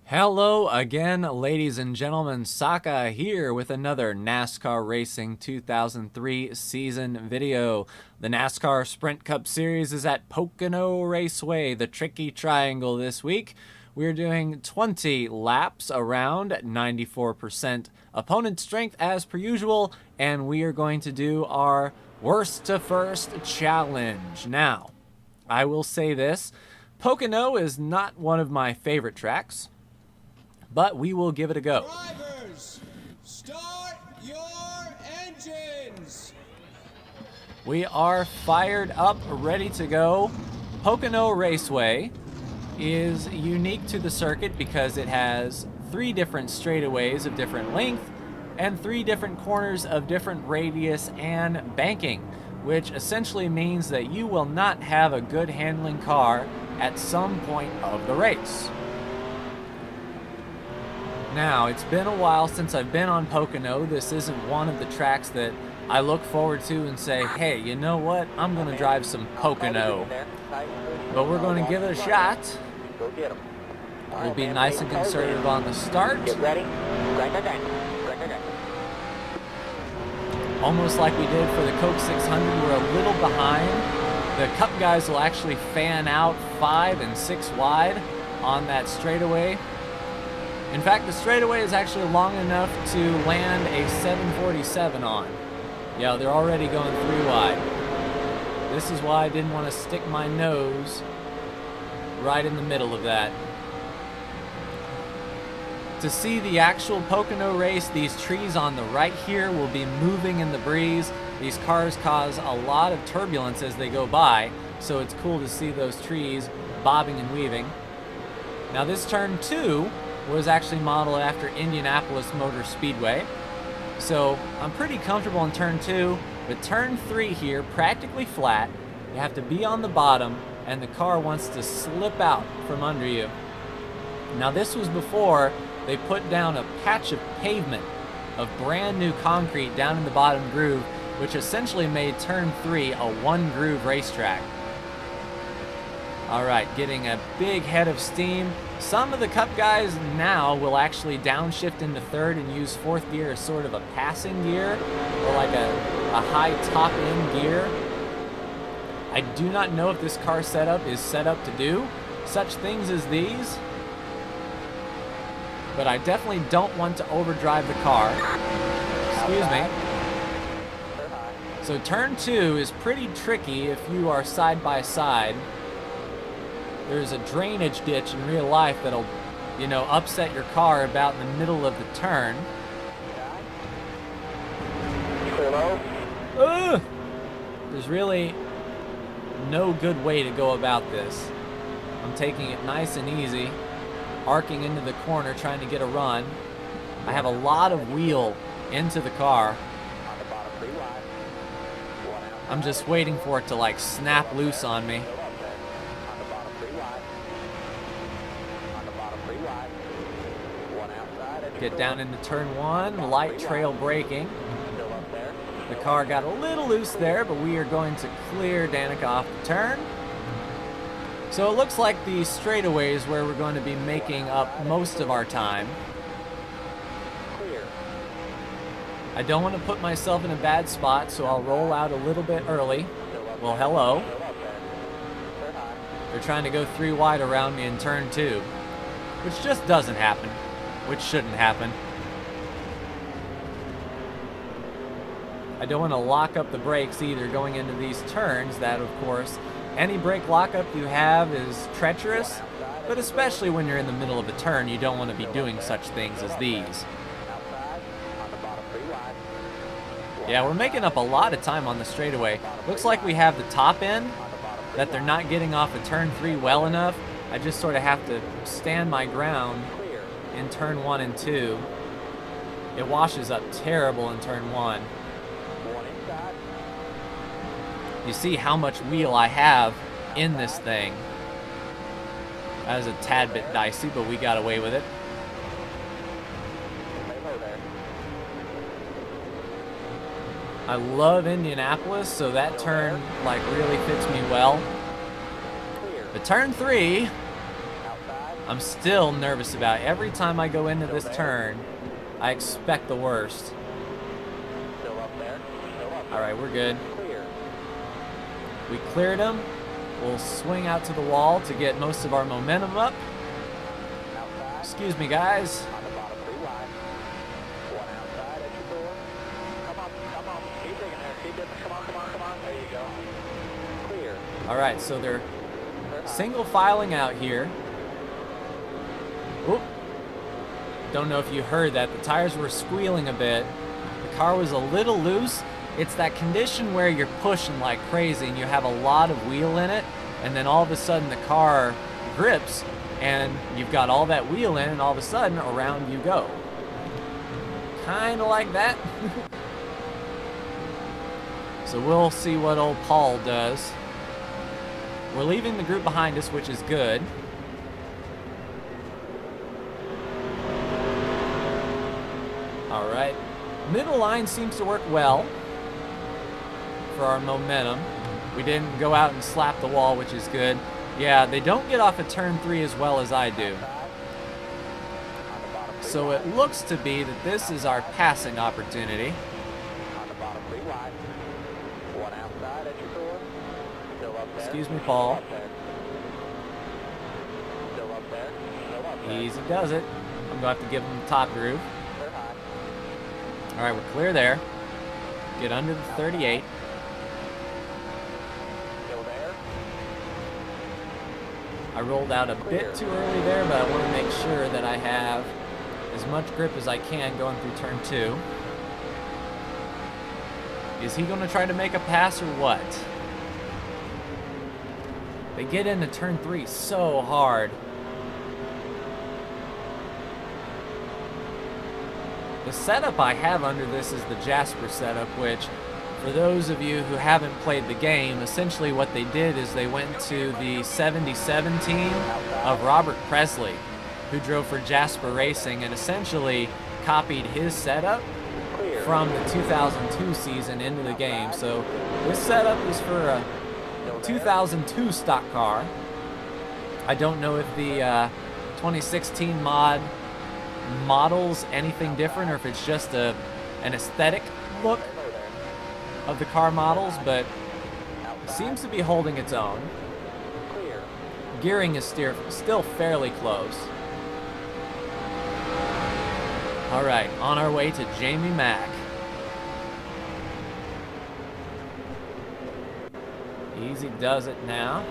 Hello again, ladies and gentlemen. Saka here with another NASCAR Racing 2003 season video. The NASCAR Sprint Cup Series is at Pocono Raceway, the Tricky Triangle this week. We're doing 20 laps around at 94% opponent strength as per usual, and we are going to do our worst to first challenge. Now, I will say this, Pocono is not one of my favorite tracks, but we will give it a go. Drivers, start your engines. We are fired up, ready to go. Pocono Raceway is unique to the circuit because it has 3 different straightaways of different length and 3 different corners of different radius and banking, which essentially means that you will not have a good handling car at some point of the race. Now, it's been a while since I've been on Pocono. This isn't one of the tracks that I look forward to and say, hey, you know what? I'm going to drive some Pocono. But we're going to give it a shot. We'll be nice and conservative on the start. Get ready. Almost like we did for the Coke 600, we're a little behind. The Cup guys will actually fan out 5 and 6 wide on that straightaway. In fact, the straightaway is actually long enough to land a 747 on. Yeah, they're already going 3 wide. This is why I didn't want to stick my nose right in the middle of that. To see the actual Pocono race, these trees on the right here will be moving in the breeze. These cars cause a lot of turbulence as they go by, so it's cool to see those trees bobbing and weaving. Now this turn 2 was actually modeled after Indianapolis Motor Speedway. So I'm pretty comfortable in turn 2, but turn 3 here, practically flat. You have to be on the bottom and the car wants to slip out from under you. Now this was before they put down a patch of pavement of brand new concrete down in the bottom groove, which essentially made turn 3 a 1-groove racetrack. All right, getting a big head of steam. Some of the Cup guys now will actually downshift into 3rd and use 4th gear as sort of a passing gear, or like a high top-end gear. I do not know if this car setup is set up to do such things as these, but I definitely don't want to overdrive the car. Excuse me. So turn 2 is pretty tricky if you are side by side. There's a drainage ditch in real life that'll, upset your car about in the middle of the turn. There's really no good way to go about this. I'm taking it nice and easy, arcing into the corner, trying to get a run. I have a lot of wheel into the car. I'm just waiting for it to snap loose on me. Get down into turn 1, light trail braking. The car got a little loose there, but we are going to clear Danica off the turn. So it looks like the straightaway is where we're going to be making up most of our time. I don't want to put myself in a bad spot, so I'll roll out a little bit early. Well, hello. They're trying to go 3 wide around me in turn 2, which just doesn't happen. Which shouldn't happen. I don't want to lock up the brakes either going into these turns. That, of course, any brake lockup you have is treacherous, but especially when you're in the middle of a turn, you don't want to be doing such things as these. Yeah, we're making up a lot of time on the straightaway. Looks like we have the top end, that they're not getting off of turn 3 well enough. I just sort of have to stand my ground in turn 1 and 2. It washes up terrible in turn 1. You see how much wheel I have in this thing. That was a tad bit dicey, but we got away with it. I love Indianapolis, so that turn really fits me well. But turn 3, I'm still nervous about it. Every time I go into this turn, I expect the worst. Still up there. Still up there. All right, we're good. Clear. We cleared him. We'll swing out to the wall to get most of our momentum up. Outside. Excuse me, guys. On the bottom, 3 wide. 1 outside at your door. Come on. Keep digging there. Keep digging. Come on. There you go. Clear. All right, so they're single filing out here. Oop. Don't know if you heard that. The tires were squealing a bit. The car was a little loose. It's that condition where you're pushing like crazy and you have a lot of wheel in it, and then all of a sudden the car grips and you've got all that wheel in, and all of a sudden around you go. Kind of like that. So we'll see what old Paul does. We're leaving the group behind us, which is good. All right. Middle line seems to work well for our momentum. We didn't go out and slap the wall, which is good. Yeah, they don't get off at turn 3 as well as I do. So it looks to be that this is our passing opportunity. On the bottom, 3 wide. 1 outside at your door. Still up there. Excuse me, Paul. Still up there. Still up there. Easy does it. I'm going to have to give him the top groove. Clear high. All right, we're clear there. Get under the 38. Still there. I rolled out a bit too early there, but I want to make sure that I have as much grip as I can going through turn 2. Is he going to try to make a pass or what? They get into turn 3 so hard. The setup I have under this is the Jasper setup, which, for those of you who haven't played the game, essentially what they did is they went to the 77 team of Robert Presley, who drove for Jasper Racing, and essentially copied his setup from the 2002 season into the game. So this setup is for a 2002 stock car. I don't know if the 2016 mod models anything different, or if it's just an aesthetic look of the car models, but it seems to be holding its own. Gearing is still fairly close. All right, on our way to Jamie Mack. Easy does it now.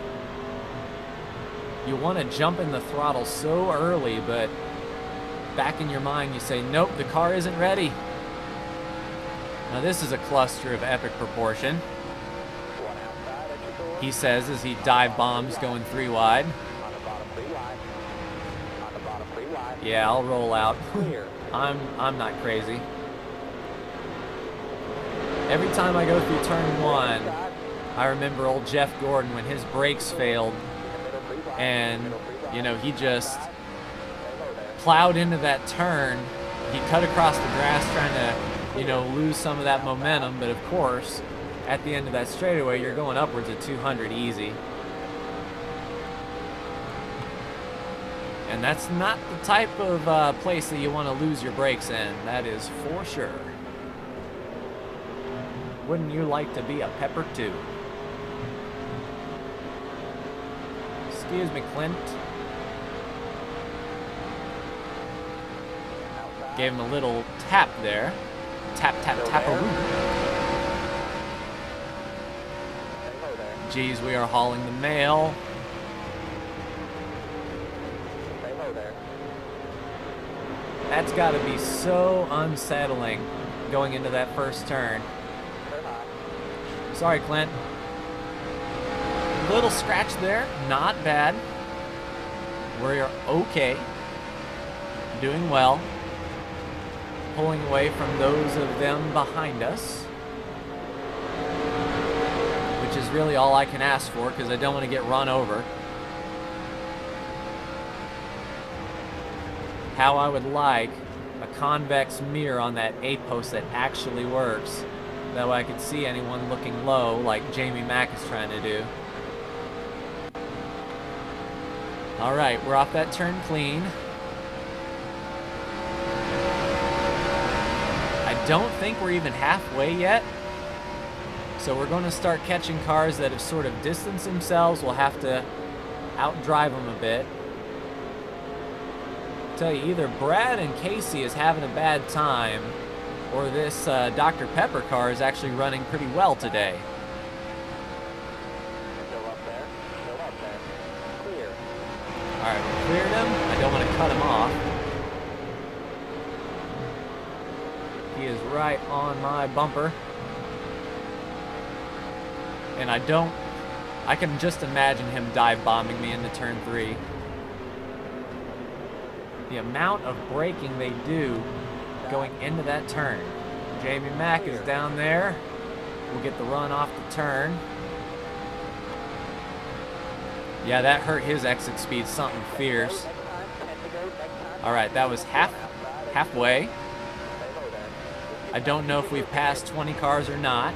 You want to jump in the throttle so early, but back in your mind you say, nope, the car isn't ready. Now this is a cluster of epic proportion, he says as he dive bombs going 3 wide. Yeah, I'll roll out. I'm not crazy. Every time I go through turn 1, I remember old Jeff Gordon when his brakes failed and, you know, he just plowed into that turn. He cut across the grass trying to, you know, lose some of that momentum, but of course, at the end of that straightaway, you're going upwards of 200 easy. And that's not the type of place that you want to lose your brakes in, that is for sure. Wouldn't you like to be a pepper too? Excuse me, Clint. Gave him a little tap there. Tap, tap, tap-a-roo. Geez, we are hauling the mail. That's got to be so unsettling going into that first turn. Sorry, Clint. Little scratch there, not bad. We're okay. Doing well. Pulling away from those of them behind us, which is really all I can ask for because I don't want to get run over. How I would like a convex mirror on that A-post that actually works. That way I could see anyone looking low like Jamie Mack is trying to do. All right, we're off that turn clean. I don't think we're even halfway yet. So we're going to start catching cars that have sort of distanced themselves. We'll have to outdrive them a bit. I tell you, either Brad and Casey is having a bad time, or this Dr. Pepper car is actually running pretty well today. Still up there. Still up there. Clear. All right, we cleared him. I don't want to cut him off. He is right on my bumper. And I can just imagine him dive bombing me into turn 3. The amount of braking they do going into that turn. Jamie Mack is down there. We'll get the run off the turn. Yeah, that hurt his exit speed something fierce. All right, that was halfway. I don't know if we've passed 20 cars or not.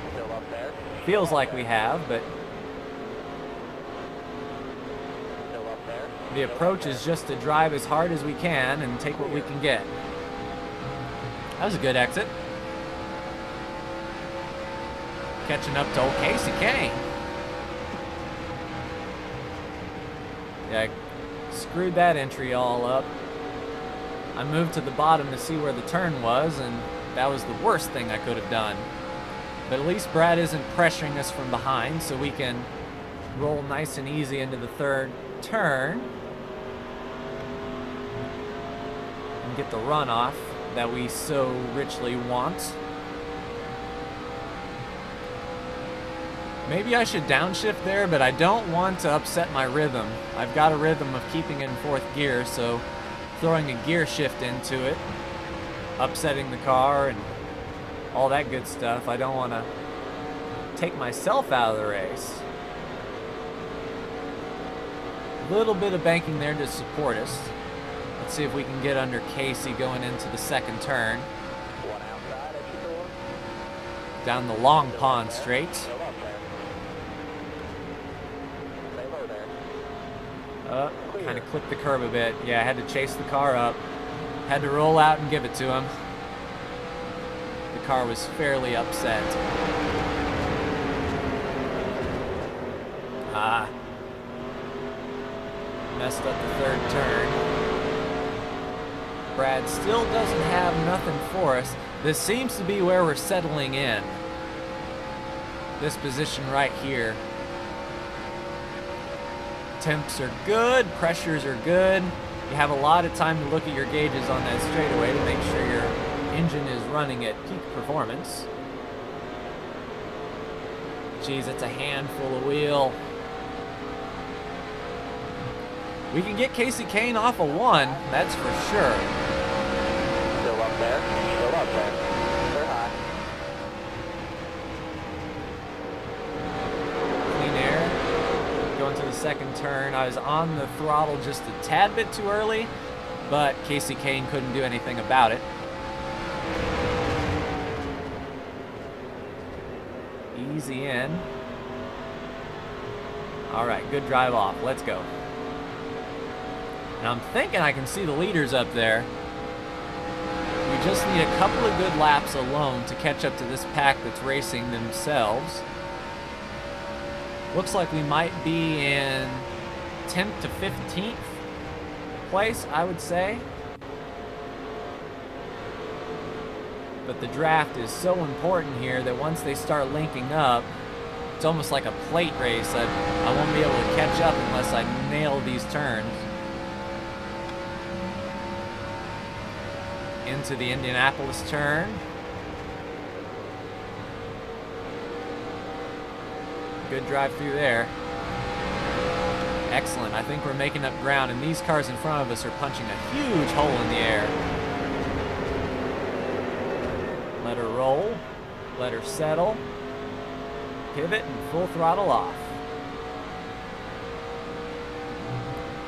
Feels like we have, but the approach is just to drive as hard as we can and take what we can get. That was a good exit. Catching up to old Casey Kane. Yeah, I screwed that entry all up. I moved to the bottom to see where the turn was, and that was the worst thing I could have done. But at least Brad isn't pressuring us from behind, so we can roll nice and easy into the third turn and get the runoff that we so richly want. Maybe I should downshift there, but I don't want to upset my rhythm. I've got a rhythm of keeping in 4th gear, so throwing a gear shift into it, upsetting the car and all that good stuff. I don't want to take myself out of the race. A little bit of banking there to support us. Let's see if we can get under Casey going into the second turn. One outside at your door. Down the long pond straight. Still up there. Stay low there. Kind of clipped the curb a bit. Yeah, I had to chase the car up. Had to roll out and give it to him. The car was fairly upset. Messed up the third turn. Brad still doesn't have nothing for us. This seems to be where we're settling in. This position right here. Temps are good, pressures are good. You have a lot of time to look at your gauges on that straightaway to make sure your engine is running at peak performance. Geez, it's a handful of wheel. We can get Casey Kane off a 1, that's for sure. Still up there. Still up there. They're high. Clean air. Going to the second turn. I was on the throttle just a tad bit too early, but Casey Kane couldn't do anything about it. Easy in. All right, good drive off. Let's go. And I'm thinking I can see the leaders up there. We just need a couple of good laps alone to catch up to this pack that's racing themselves. Looks like we might be in 10th to 15th place, I would say. But the draft is so important here that once they start linking up, it's almost like a plate race. I won't be able to catch up unless I nail these turns. Into the Indianapolis turn. Good drive through there. Excellent. I think we're making up ground, and these cars in front of us are punching a huge hole in the air. Let her roll. Let her settle. Pivot and full throttle off.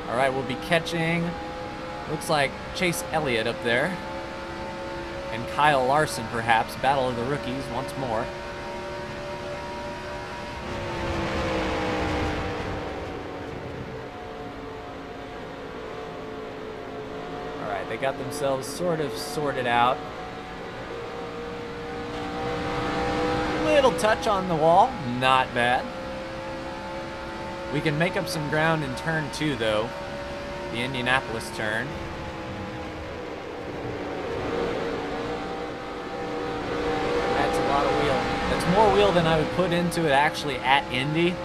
All right, we'll be catching, looks like Chase Elliott up there. And Kyle Larson, perhaps. Battle of the rookies once more. They got themselves sort of sorted out. Little touch on the wall, not bad. We can make up some ground in turn 2 though, the Indianapolis turn. That's a lot of wheel. That's more wheel than I would put into it actually at Indy.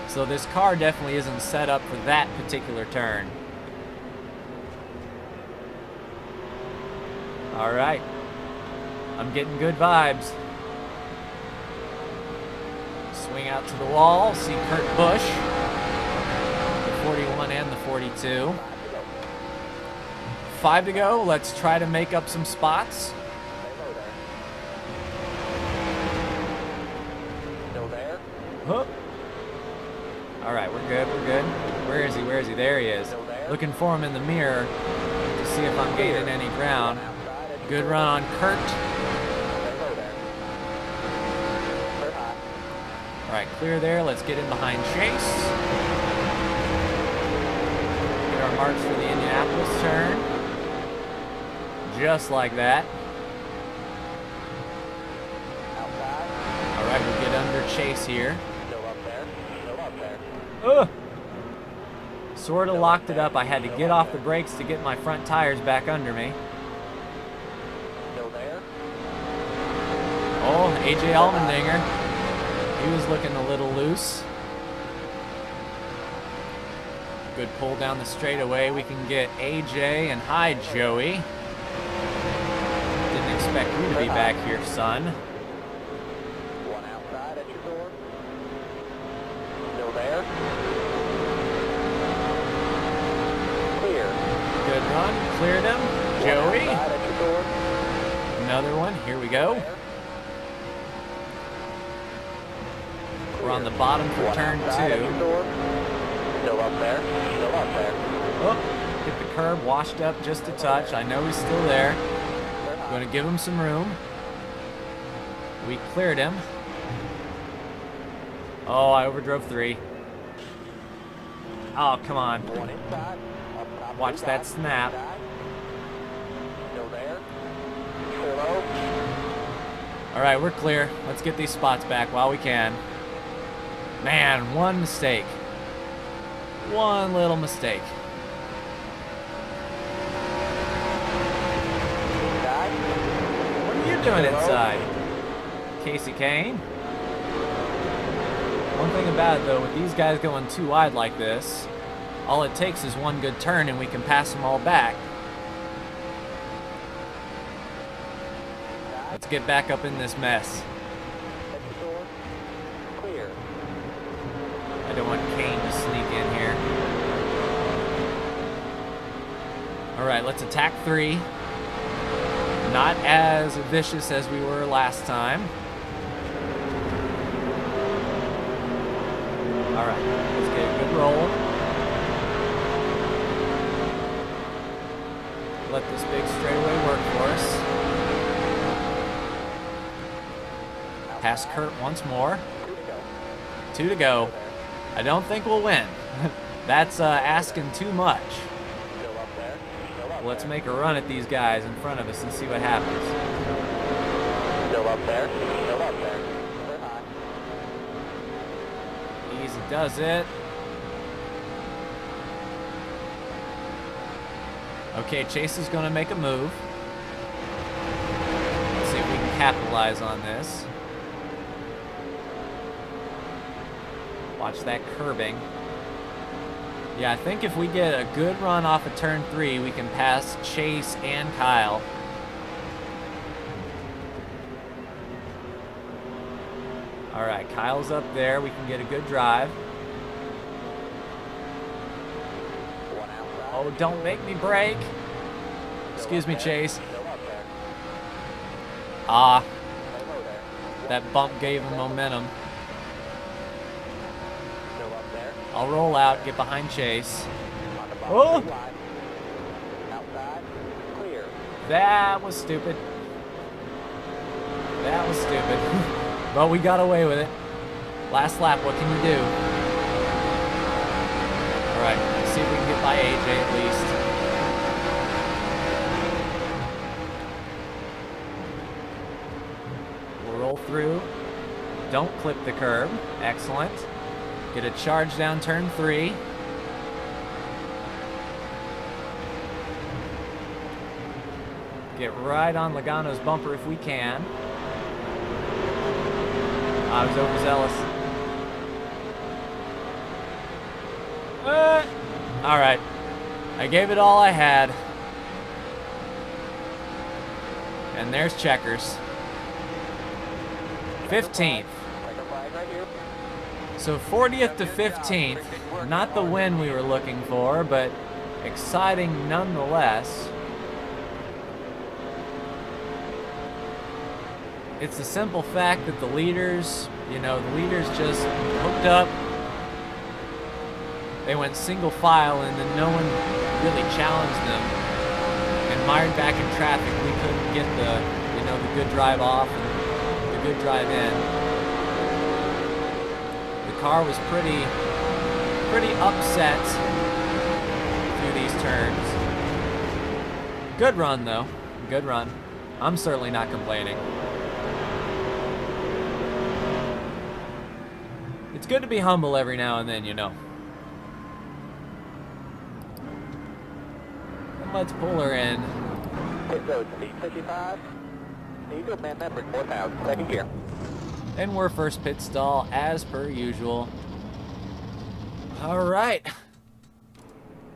So this car definitely isn't set up for that particular turn. All right, I'm getting good vibes. Swing out to the wall, see Kurt Busch, the 41 and the 42. 5 to go, let's try to make up some spots. Still there? Huh. All right, we're good, we're good. Where is he, where is he? There he is. Looking for him in the mirror to see if I'm gaining any ground. Good run on Kurt. All right, clear there. Let's get in behind Chase. Get our marks for the Indianapolis turn. Just like that. All right, we'll get under Chase here. Still up there. Still up there. Ugh. Sort of locked it up. I had to get off the brakes to get my front tires back under me. Still there? Oh, AJ Allmendinger. He was looking a little loose. Good pull down the straightaway. We can get AJ and hi, Joey. Didn't expect you to be back here, son. One outside at your door. Still there? Clear. Good run. Cleared him. Joey. Outside at your door. Another one. Here we go. We're on the bottom for turn 2. Still up there. Still up there. Oh, hit the curb, washed up just a touch. I know he's still there. Going to give him some room. We cleared him. Oh, I overdrove 3. Oh, come on. One inside. Watch that snap. Still there. Hello. All right, we're clear. Let's get these spots back while we can. Man, one mistake. One little mistake. What are you doing inside? Casey Kane? One thing about it though, with these guys going too wide like this, all it takes is one good turn and we can pass them all back. Let's get back up in this mess. Clear. I don't want Kane to sneak in here. All right, let's attack 3. Not as vicious as we were last time. All right, let's get a good roll. Let this big straightaway work for us. Pass Kurt once more. 2 to go. I don't think we'll win. That's asking too much. Let's make a run at these guys in front of us and see what happens. Still up there. Still up there. They're high. Easy does it. Okay, Chase is going to make a move. Let's see if we can capitalize on this. Watch that curbing. Yeah, I think if we get a good run off of turn 3, we can pass Chase and Kyle. All right, Kyle's up there. We can get a good drive. Oh, don't make me brake. Excuse me, Chase. Ah, that bump gave him momentum. I'll roll out, get behind Chase. Oh! That was stupid. That was stupid. But we got away with it. Last lap, what can you do? All right, let's see if we can get by AJ at least. Don't clip the curb. Excellent. Get a charge down turn 3. Get right on Logano's bumper if we can. I was overzealous. All right. I gave it all I had. And there's checkers. 15th. So 40th to 15th. Not the win we were looking for, but exciting nonetheless. It's the simple fact that the leaders, the leaders just hooked up. They went single file and then no one really challenged them. And mired back in traffic, we couldn't get the good drive off and the good drive in. The car was pretty upset through these turns. Good run though, good run. I'm certainly not complaining. It's good to be humble every now and then, And let's pull her in. Pit road, speed 55. Need to amend that for 4,000. Second gear. And we're first pit stall as per usual. All right.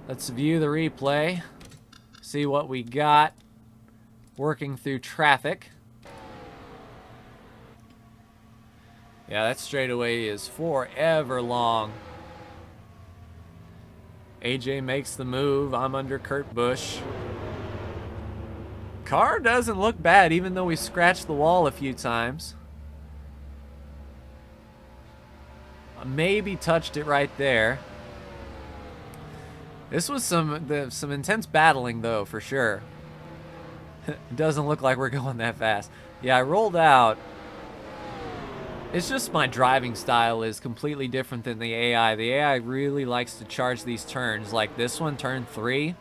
Let's view the replay. See what we got working through traffic. Yeah, that straightaway is forever long. AJ makes the move. I'm under Kurt Busch. Car doesn't look bad, even though we scratched the wall a few times. Maybe touched it right there. This was some intense battling, though, for sure. It doesn't look like we're going that fast. Yeah, I rolled out. It's just my driving style is completely different than the AI. The AI really likes to charge these turns, like this one, turn 3.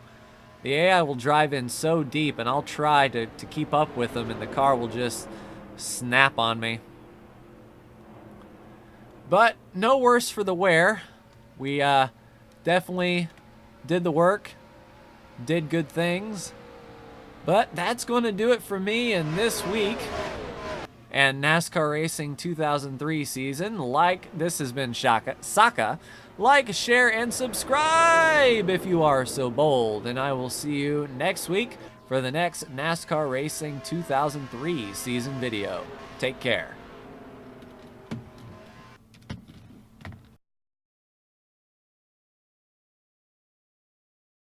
The AI will drive in so deep, and I'll try to keep up with them, and the car will just snap on me. But no worse for the wear. We definitely did the work, did good things. But that's going to do it for me in this week. And NASCAR Racing 2003 season. This has been Saka. Like, share, and subscribe if you are so bold. And I will see you next week for the next NASCAR Racing 2003 season video. Take care.